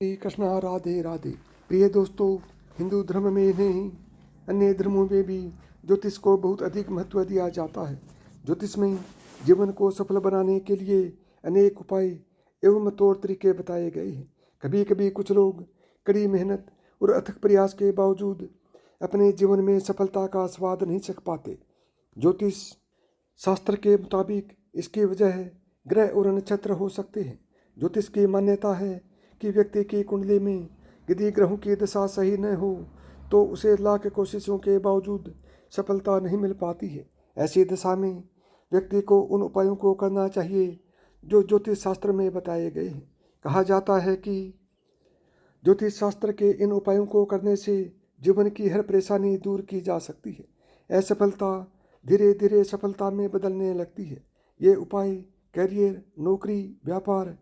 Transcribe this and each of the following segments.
श्री कृष्णा राधे राधे। प्रिय दोस्तों, हिंदू धर्म में नहीं अन्य धर्मों में भी ज्योतिष को बहुत अधिक महत्व दिया जाता है। ज्योतिष में जीवन को सफल बनाने के लिए अनेक उपाय एवं तौर तरीके बताए गए हैं। कभी कभी कुछ लोग कड़ी मेहनत और अथक प्रयास के बावजूद अपने जीवन में सफलता का स्वाद नहीं चख पाते। ज्योतिष शास्त्र के मुताबिक इसकी वजह ग्रह और नक्षत्र हो सकते हैं। ज्योतिष की मान्यता है कि व्यक्ति की कुंडली में यदि ग्रहों की दशा सही न हो तो उसे लाख कोशिशों के बावजूद सफलता नहीं मिल पाती है। ऐसी दशा में व्यक्ति को उन उपायों को करना चाहिए जो ज्योतिष शास्त्र में बताए गए हैं। कहा जाता है कि ज्योतिष शास्त्र के इन उपायों को करने से जीवन की हर परेशानी दूर की जा सकती है। असफलता धीरे धीरे सफलता में बदलने लगती है। ये उपाय करियर, नौकरी, व्यापार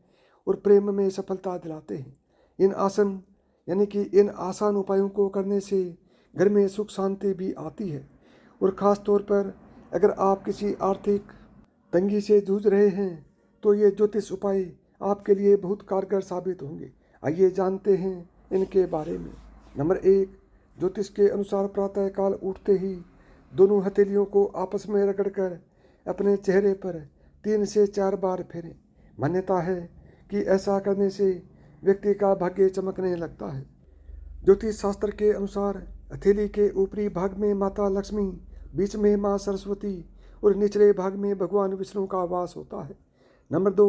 और प्रेम में सफलता दिलाते हैं। इन आसान उपायों को करने से घर में सुख शांति भी आती है। और ख़ास तौर पर अगर आप किसी आर्थिक तंगी से जूझ रहे हैं तो ये ज्योतिष उपाय आपके लिए बहुत कारगर साबित होंगे। आइए जानते हैं इनके बारे में। नंबर 1, ज्योतिष के अनुसार प्रातःकाल उठते ही दोनों हथेलियों को आपस में रगड़कर अपने चेहरे पर 3 से 4 बार फेरें। मान्यता है कि ऐसा करने से व्यक्ति का भाग्य चमकने लगता है। ज्योतिष शास्त्र के अनुसार हथेली के ऊपरी भाग में माता लक्ष्मी, बीच में माँ सरस्वती और निचले भाग में भगवान विष्णु का वास होता है। नंबर 2,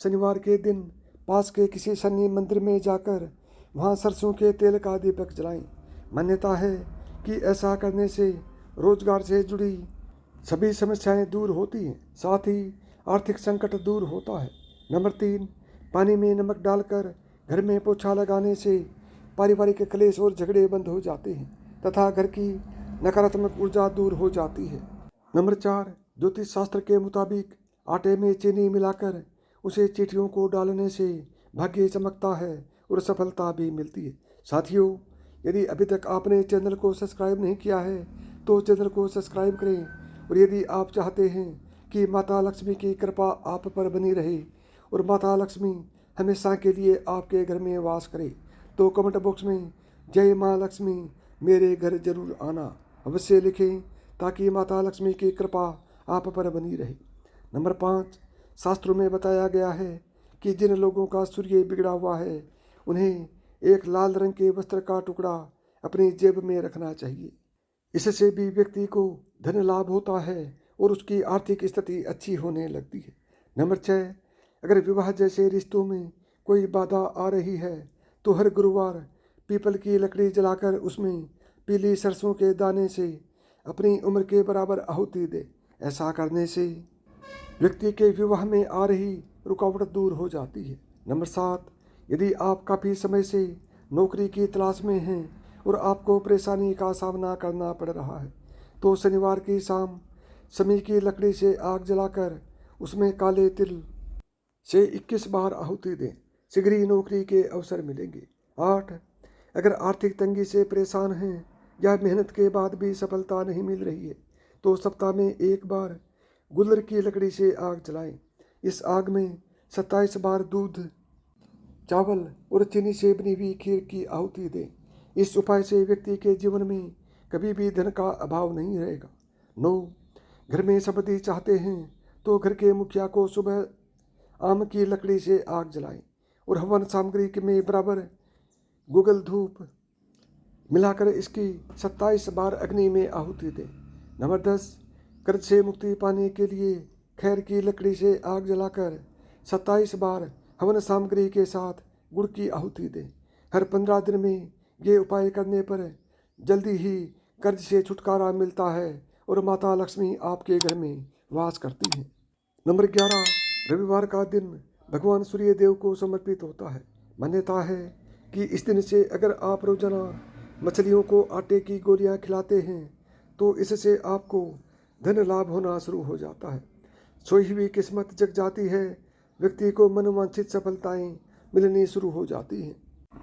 शनिवार के दिन पास के किसी शनि मंदिर में जाकर वहाँ सरसों के तेल का दीपक जलाएं। मान्यता है कि ऐसा करने से रोजगार से जुड़ी सभी समस्याएं दूर होती हैं, साथ ही आर्थिक संकट दूर होता है। नंबर 3, पानी में नमक डालकर घर में पोछा लगाने से पारिवारिक क्लेश और झगड़े बंद हो जाते हैं तथा घर की नकारात्मक ऊर्जा दूर हो जाती है। नंबर 4, ज्योतिष शास्त्र के मुताबिक आटे में चीनी मिलाकर उसे चींटियों को डालने से भाग्य चमकता है और सफलता भी मिलती है। साथियों, यदि अभी तक आपने चैनल को सब्सक्राइब नहीं किया है तो चैनल को सब्सक्राइब करें। और यदि आप चाहते हैं कि माता लक्ष्मी की कृपा आप पर बनी रहे और माता लक्ष्मी हमेशा के लिए आपके घर में वास करे तो कमेंट बॉक्स में जय माँ लक्ष्मी मेरे घर जरूर आना अवश्य लिखें ताकि माता लक्ष्मी की कृपा आप पर बनी रहे। नंबर 5, शास्त्रों में बताया गया है कि जिन लोगों का सूर्य बिगड़ा हुआ है उन्हें एक लाल रंग के वस्त्र का टुकड़ा अपनी जेब में रखना चाहिए। इससे भी व्यक्ति को धन लाभ होता है और उसकी आर्थिक स्थिति अच्छी होने लगती है। नंबर 6, अगर विवाह जैसे रिश्तों में कोई बाधा आ रही है तो हर गुरुवार पीपल की लकड़ी जलाकर उसमें पीली सरसों के दाने से अपनी उम्र के बराबर आहुति दे। ऐसा करने से व्यक्ति के विवाह में आ रही रुकावट दूर हो जाती है। नंबर 7, यदि आप काफ़ी समय से नौकरी की तलाश में हैं और आपको परेशानी का सामना करना पड़ रहा है तो शनिवार की शाम समी की लकड़ी से आग जलाकर उसमें काले तिल से 21 बार आहुति दें। शीघ्र ही नौकरी के अवसर मिलेंगे। 8, अगर आर्थिक तंगी से परेशान हैं या मेहनत के बाद भी सफलता नहीं मिल रही है तो सप्ताह में 1 बार गुल्लर की लकड़ी से आग जलाएं। इस आग में 27 बार दूध, चावल और चीनी से बनी हुई खीर की आहुति दें। इस उपाय से व्यक्ति के जीवन में कभी भी धन का अभाव नहीं रहेगा। 9, घर में समृद्धि चाहते हैं तो घर के मुखिया को सुबह आम की लकड़ी से आग जलाएं और हवन सामग्री में बराबर गुगल धूप मिलाकर इसकी 27 बार अग्नि में आहुति दें। नंबर 10, कर्ज से मुक्ति पाने के लिए खैर की लकड़ी से आग जलाकर 27 बार हवन सामग्री के साथ गुड़ की आहुति दें। हर 15 दिन में ये उपाय करने पर जल्दी ही कर्ज से छुटकारा मिलता है और माता लक्ष्मी आपके घर में वास करती हैं। नंबर 11, रविवार का दिन भगवान सूर्य देव को समर्पित होता है। मान्यता है कि इस दिन से अगर आप रोजाना मछलियों को आटे की गोलियां खिलाते हैं तो इससे आपको धन लाभ होना शुरू हो जाता है। सोई हुई किस्मत जग जाती है, व्यक्ति को मनोवांछित सफलताएं मिलनी शुरू हो जाती हैं।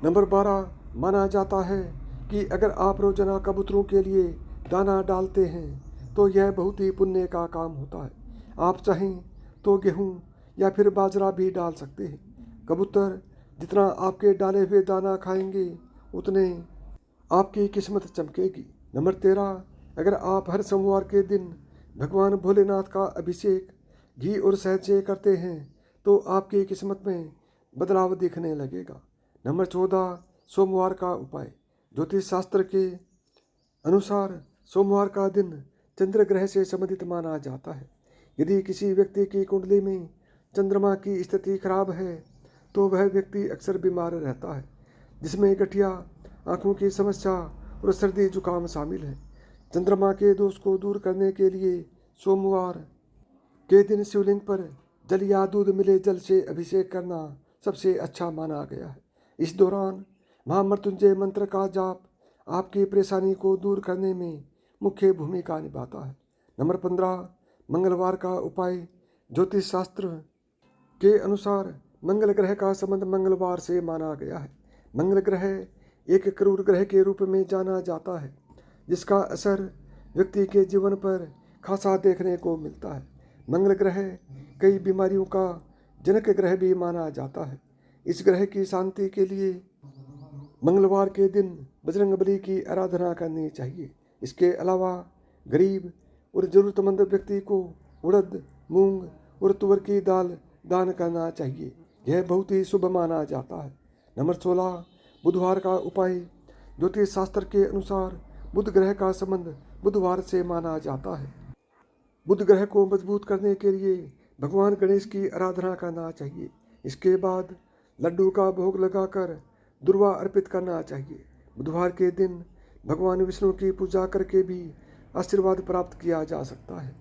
नंबर 12, माना जाता है कि अगर आप रोजाना कबूतरों के लिए दाना डालते हैं तो यह बहुत ही पुण्य का काम होता है। आप चाहें तो गेहूँ या फिर बाजरा भी डाल सकते हैं। कबूतर जितना आपके डाले हुए दाना खाएंगे उतने आपकी किस्मत चमकेगी। नंबर 13, अगर आप हर सोमवार के दिन भगवान भोलेनाथ का अभिषेक घी और शहद से करते हैं तो आपकी किस्मत में बदलाव दिखने लगेगा। नंबर 14, सोमवार का उपाय। ज्योतिष शास्त्र के अनुसार सोमवार का दिन चंद्र ग्रह से संबंधित माना जाता है। यदि किसी व्यक्ति की कुंडली में चंद्रमा की स्थिति खराब है तो वह व्यक्ति अक्सर बीमार रहता है, जिसमें गठिया, आंखों की समस्या और सर्दी जुकाम शामिल है। चंद्रमा के दोष को दूर करने के लिए सोमवार के दिन शिवलिंग पर जल या दूध मिले जल से अभिषेक करना सबसे अच्छा माना गया है। इस दौरान महामृत्युंजय मंत्र का जाप आपकी परेशानी को दूर करने में मुख्य भूमिका निभाता है। नंबर 15, मंगलवार का उपाय। ज्योतिष शास्त्र के अनुसार मंगल ग्रह का संबंध मंगलवार से माना गया है। मंगल ग्रह एक क्रूर ग्रह के रूप में जाना जाता है, जिसका असर व्यक्ति के जीवन पर खासा देखने को मिलता है। मंगल ग्रह कई बीमारियों का जनक ग्रह भी माना जाता है। इस ग्रह की शांति के लिए मंगलवार के दिन बजरंगबली की आराधना करनी चाहिए। इसके अलावा गरीब और ज़रूरतमंद व्यक्ति को उड़द, मूंग और तुअर की दाल दान करना चाहिए। यह बहुत ही शुभ माना जाता है। नंबर 16, बुधवार का उपाय। ज्योतिष शास्त्र के अनुसार बुध ग्रह का संबंध बुधवार से माना जाता है। बुध ग्रह को मजबूत करने के लिए भगवान गणेश की आराधना करना चाहिए। इसके बाद लड्डू का भोग लगाकर दुर्वा अर्पित करना चाहिए। बुधवार के दिन भगवान विष्णु की पूजा करके भी आशीर्वाद प्राप्त किया जा सकता है।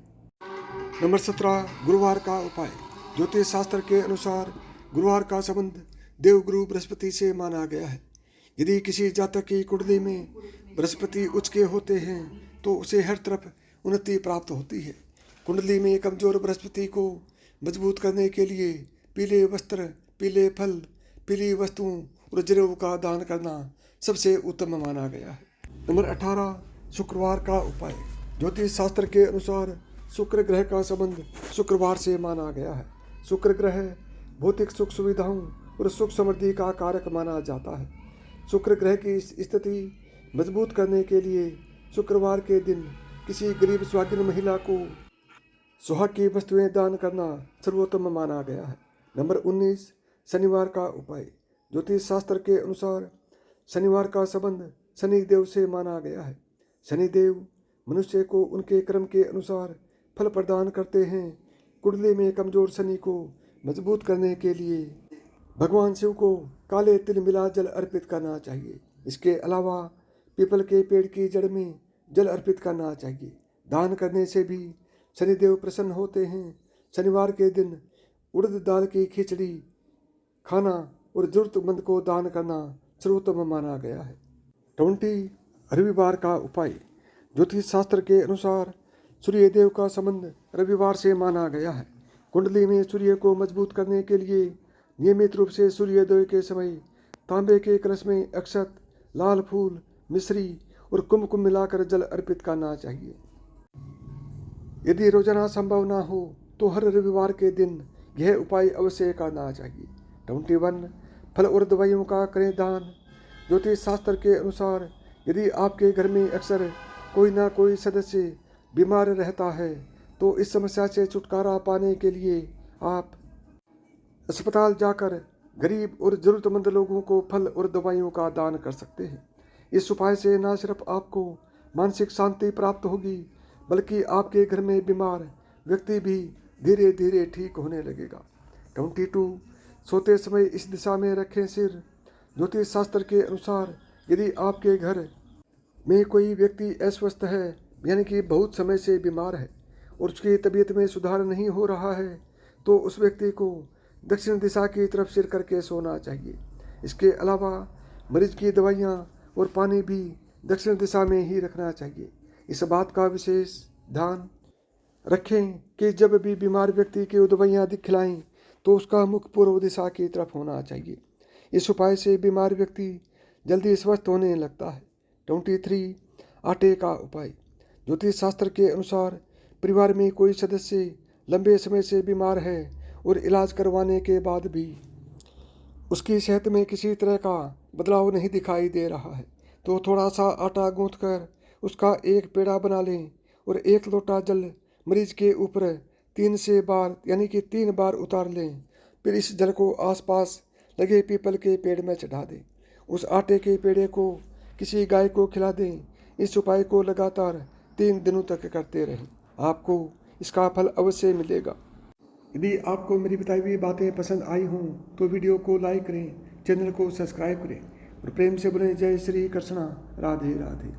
नंबर 17, गुरुवार का उपाय। ज्योतिष शास्त्र के अनुसार गुरुवार का संबंध देवगुरु बृहस्पति से माना गया है। यदि किसी जातक की कुंडली में बृहस्पति उच्च के होते हैं तो उसे हर तरफ उन्नति प्राप्त होती है। कुंडली में कमजोर बृहस्पति को मजबूत करने के लिए पीले वस्त्र, पीले फल, पीली वस्तुओं और जनेऊ का दान करना सबसे उत्तम माना गया है। नंबर 18, शुक्रवार का उपाय। ज्योतिष शास्त्र के अनुसार शुक्र ग्रह का संबंध शुक्रवार से माना गया है। शुक्र ग्रह भौतिक सुख सुविधाओं और सुख समृद्धि का कारक माना जाता है। शुक्र ग्रह की स्थिति मजबूत करने के लिए शुक्रवार के दिन किसी गरीब सुहागिन महिला को सुहाग की वस्तुएं दान करना सर्वोत्तम माना गया है। नंबर 19, शनिवार का उपाय। ज्योतिष शास्त्र के अनुसार शनिवार का संबंध शनिदेव से माना गया है। शनिदेव मनुष्य को उनके कर्म के अनुसार फल प्रदान करते हैं। कुंडली में कमजोर शनि को मजबूत करने के लिए भगवान शिव को काले तिल मिला जल अर्पित करना चाहिए। इसके अलावा पीपल के पेड़ की जड़ में जल अर्पित करना चाहिए। दान करने से भी शनिदेव प्रसन्न होते हैं। शनिवार के दिन उड़द दाल की खिचड़ी खाना और जरूरतमंद को दान करना सर्वोत्तम माना गया है। 20, रविवार का उपाय। ज्योतिष शास्त्र के अनुसार सूर्यदेव का संबंध रविवार से माना गया है। कुंडली में सूर्य को मजबूत करने के लिए नियमित रूप से सूर्योदय के समय तांबे के कलश में अक्षत, लाल फूल, मिश्री और कुमकुम मिलाकर जल अर्पित करना चाहिए। यदि रोजाना संभव ना हो तो हर रविवार के दिन यह उपाय अवश्य करना चाहिए। 21, फल और दवाइयों का करें दान। ज्योतिष शास्त्र के अनुसार यदि आपके घर में अक्सर कोई ना कोई सदस्य बीमार रहता है तो इस समस्या से छुटकारा पाने के लिए आप अस्पताल जाकर गरीब और ज़रूरतमंद लोगों को फल और दवाइयों का दान कर सकते हैं। इस उपाय से न सिर्फ आपको मानसिक शांति प्राप्त होगी बल्कि आपके घर में बीमार व्यक्ति भी धीरे धीरे ठीक होने लगेगा। 22, सोते समय इस दिशा में रखें सिर। ज्योतिष शास्त्र के अनुसार यदि आपके घर में कोई व्यक्ति अस्वस्थ है यानी कि बहुत समय से बीमार है और उसकी तबीयत में सुधार नहीं हो रहा है तो उस व्यक्ति को दक्षिण दिशा की तरफ सिर करके सोना चाहिए। इसके अलावा मरीज की दवाइयाँ और पानी भी दक्षिण दिशा में ही रखना चाहिए। इस बात का विशेष ध्यान रखें कि जब भी बीमार व्यक्ति की दवाइयाँ खिलाएं तो उसका मुख पूर्व दिशा की तरफ होना चाहिए। इस उपाय से बीमार व्यक्ति जल्दी स्वस्थ होने लगता है। 23, आटे का उपाय। ज्योतिष शास्त्र के अनुसार परिवार में कोई सदस्य लंबे समय से बीमार है और इलाज करवाने के बाद भी उसकी सेहत में किसी तरह का बदलाव नहीं दिखाई दे रहा है, तो थोड़ा सा आटा गूंथ कर उसका एक पेड़ा बना लें और 1 लोटा जल मरीज के ऊपर 3 से बार यानी कि 3 बार उतार लें। फिर इस जल को आसपास लगे पीपल के पेड़ में चढ़ा दें। उस आटे के पेड़े को किसी गाय को खिला दें। इस उपाय को लगातार 3 दिनों तक करते रहें, आपको इसका फल अवश्य मिलेगा। यदि आपको मेरी बताई हुई बातें पसंद आई हों तो वीडियो को लाइक करें, चैनल को सब्सक्राइब करें और प्रेम से बोलें जय श्री कृष्णा, राधे राधे।